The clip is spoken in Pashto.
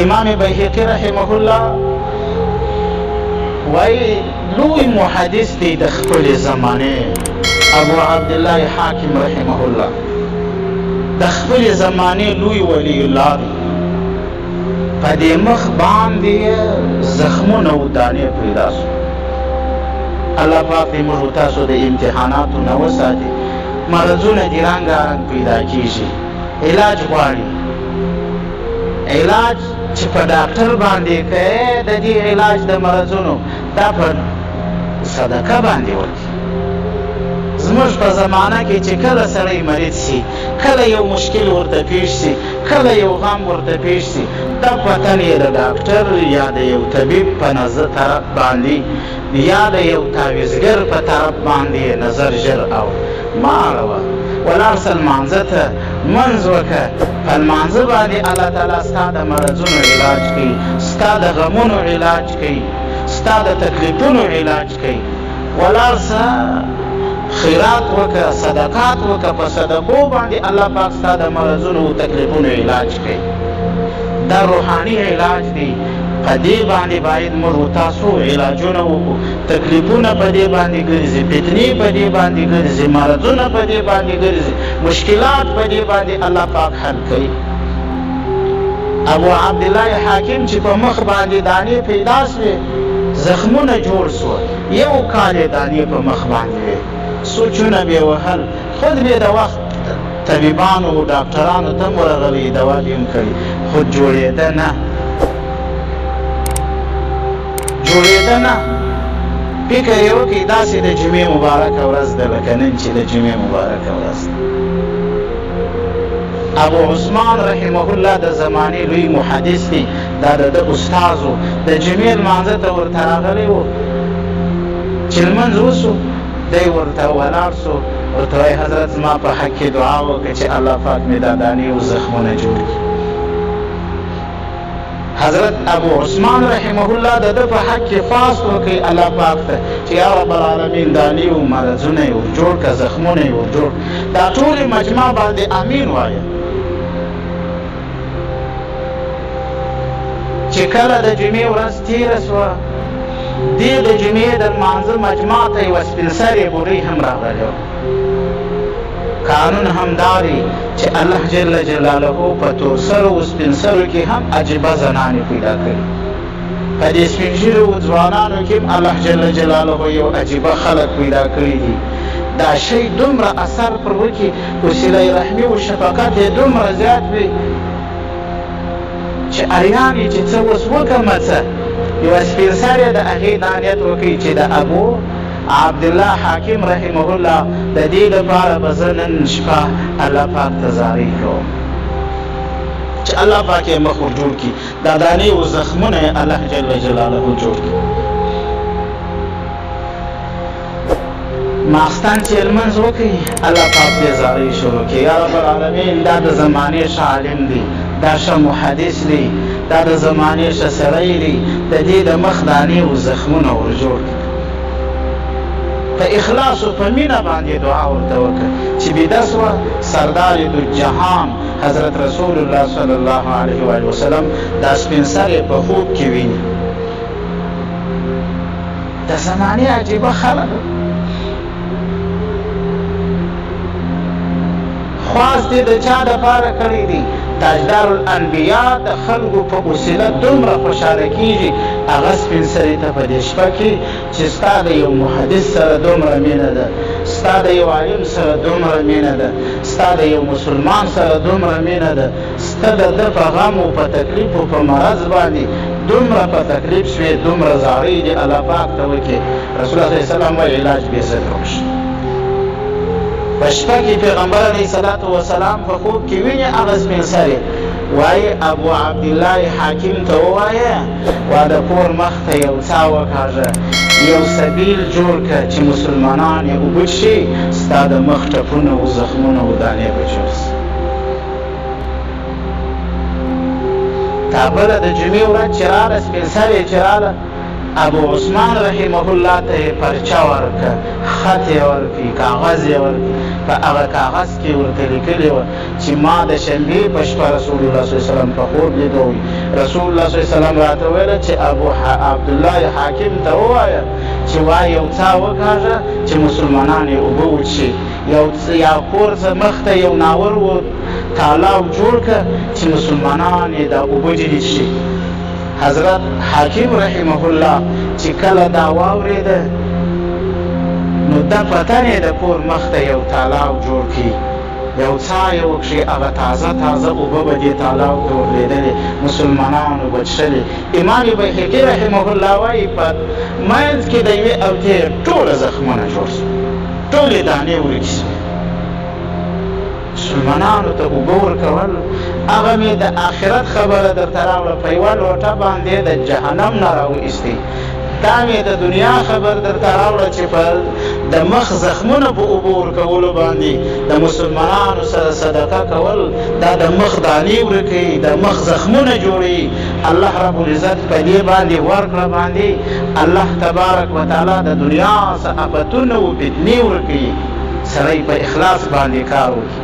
امام بیهقی رحمه الله وای لوی محدث دی د خپل زمانه ابو عبدالله حاکم رحمه الله د خپل زمانه لوی ولی الله دی په دې مخ باندې زخمونه او دانې پیدا شو الله پاک دې موږ تاسو د امتحاناتو نه وساتي مرضونه دې رنګارنګ پیدا کیږي علاج غواړي علاج چې په ډاکټر باندې کوي د دې علاج د مرضونو دا په صدقه باندې ورکړي زموږ په زمانه کې چې کله سړی مریض شي کله یو مشکل ورته پیښ شي کله یو غم ورته پیښ شي دا پتن یې د ډاکټر یا د یو طبیب په نظر طرف باندې یا د یو تعویذګر په طرف باندې نظر ژر او ما اړوه ولاړ سه لمانځه ته منځ وکړه په لمانځه باندې الله تعالی ستا د مرضونو علاج کوي ستا د غمونو علاج کوي ستا د تکلیفونو علاج کوي ولاړ سه خیرات وکړه صدقات وکړه په صدقو باندې الله پاک ستا د مرضونو او تکلیفونو علاج کوي دا روحاني علاج دی په دې باندې باید موږ تاسو علاجونه وکړو تکلیفونه په دې باندې ګرځي فتنې په دې باندې ګرځي مرضونه په دې باندې ګرځي مشکلات په دې باندې الله پاک حل کوي ابو عبدالله حاکم چې په مخ باندې دانې پیدا شوې زخمونه جوړ شو یو کال دانې په مخ باندې سوچونه به وهل خود به د وخت طبيبانو او ډاکټرانو ته ورغلي دوا به هم کوي خود جوړېده نه فکر یې وکړي داسې د جمعې مبارکه ورځ ده لکه نن چې د جمعې مبارکه ورځ ده ابو عثمان رحمه الله د زمانې لوی محدث دی دا د استازو د جمعې لمانځه ته ورته راغلی و چې لمونځ وسو دی ورته ولاړ سو ورته وایي حضرت زما په حق کې دعا وکړه چې الله پاک مې دا دانې او زخمونه جوړ کړي حضرت ابو عثمان رحمه الله د په حق کې فاست وکړي الله پاک ته چې یا رب العالمین دانې او مرضونه یې جوړ کړه زخمونه یې جوړ دا ټول مجمع باندې امین وایه چې کله د جمعې ورځ تېره سوه دې د جمعې د لمانځه مجمع ته یوه سپین سرې بوډۍ هم راغلې وه قانون همداري چې الله جل جلاله په تور سرو او سپین سرو کې هم عجیبه زنانې پیدا کړي په دې سپین ږیرو ځوانانو کې هم الله جل جلاله یو عجیبه خلق پیدا کړي دي دا شی دومره اثر پر وکړي وسیله رحمي او شفقت یې دومره زیات وي چې اریان یې چې څه اوس وکړمه څه یوه سپین سرې د هغې دا نیت وکړي چې د ابو عبدالله حاکم رحمه الله د دې لپاره به زه نن شپه الله پاک ته زارۍ کوم چې الله پاک یې مخ ور جوړ کړي دا دانې او زخمونه یې الله جل جلاله جوړ کړي ماخستان چې لمونځ وکړي الله پاک دې زارۍ شروع کړي یا رب العالمین دا د زمانې ښه عالم دی دا ښه محدث دی دا د زمانې ښه سړی دی د دې د مخ دانې او زخمونه ور جوړ کړي په اخلاص او په مینه باندې دعا ورته وکړه چې بیده سوه سردار دو جهان حضرت رسول الله صلی الله علیه و وسلم دا سپین سرې په خوب کې ویني د زمانې عجیبه خلک خواست دې د چا دپاره کړی دی تاجدار الانبیا د خلکو په وسیله دومره خوشحاله کیږي هغه سپین سرې ته په دې شپه کې چې ستا د یو محدث سره دومره مینه ده ستا د یو عالم سره دومره مینه ده ستا د یو مسلمان سره دومره مینه ده ستا د ده په غم او په تکلیف او په مرض باندې دومره په تکلیف شوې دومره زارۍ دې الله پاک ته وکړي رسول الله صلی الله علیه وسلم وایي علاج بې ضده وشي په شپه کې پیغمبر علیه صلات وسلام په خوب کې ویني هغه سپین سرې وایي ابو عبدالله حاکم ته ووایه وا د کور مخ ته یو څا وکاږه یو سبیل جوړ کړه چې مسلمانان یې اوبه شي ستا د مخ ټپونه او زخمونه او دانې به جوړ شي تا بله د جمعې ورځ چې راله سپین سرې چې راله ابو عثمان رحمه الله ته پرچا ورکه، خط یې ورکړي، کاغذ یې ورکړي. په هغه کاغذ کې ورته لیکلي وه چې ما د شنبې په شپه رسول الله صلی الله علیه وسلم په خوب لیدو. رسول الله صلی الله علیه وسلم راته ویله چې ابو عبدالله حاکم ته ووایه چې وایي یو څا وکاږه چې مسلمانان یې اوبه وڅښي. یا کور څه مخته یو ناور و تالاو جوړ که چې مسلمانان یې دا اوبه ځینې څښي. حضرت حاکم رحمه الله چې کله دا واورېده نو دا پتن یې د کور مخته یو تالاو جوړ کړي، یو څا یې وکښي، هغه تازه اوبه به دې تالاو ته ورلېدلې، مسلمانانو به څښلې. امام بیهقي رحمه الله وایي په منځ کې د یوې اوتې ټوله زخمونه جوړ شو، ټولې دانې ورکې شوې. مسلمانانو ته اوبه ورکول هغه مې د آخرت خبره درته راوړه، په یوه لوټه باندې د جهنم نه راوایستې. دا مې د دنیا خبر درته راوړه چې په د مخ زخمونه په اوبه ورکولو باندې د مسلمانانو سره صدقه کول دا د مخ دانې ورکوي، د مخ زخمونه جوړوي. الله رب العزت په دې باندې ورکړه باندې الله تبارک وتعالی د دنیا څخه آفتونه و فتنې ورکوي. سړی په اخلاص باندې کار وکړي.